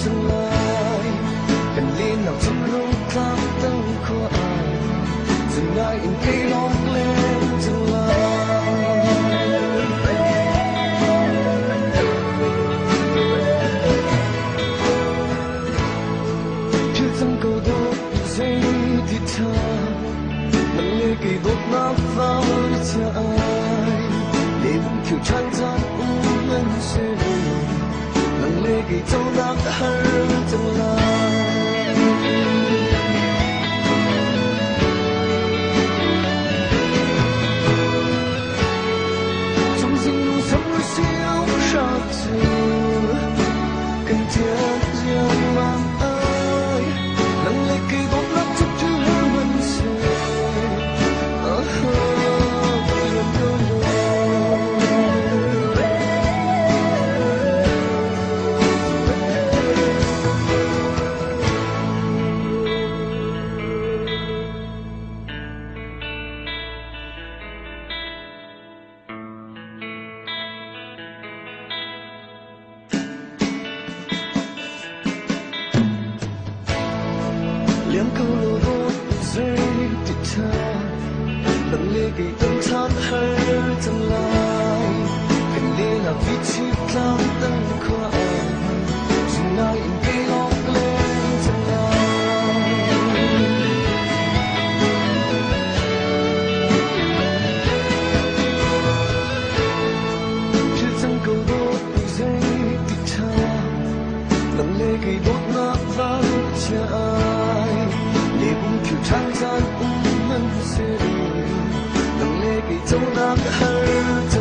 tương lai cần liên nào trong lúc thắm灯của ai dừng lại in cây lóng lên tương lai chưa曾够多最的他能力给我那方的爱你不挑战咱们是能力给走那很tương lai从心路上的心上去更加让慢爱能力给我那足之温馨两口流落水的他能力给灯塔和tương lai cần liên là vị trí thắm灯của ai dừng lại in cây lóng lên tương lai chưa曾够多最的他能力给我那方的爱你不挑战咱们是能力给走那个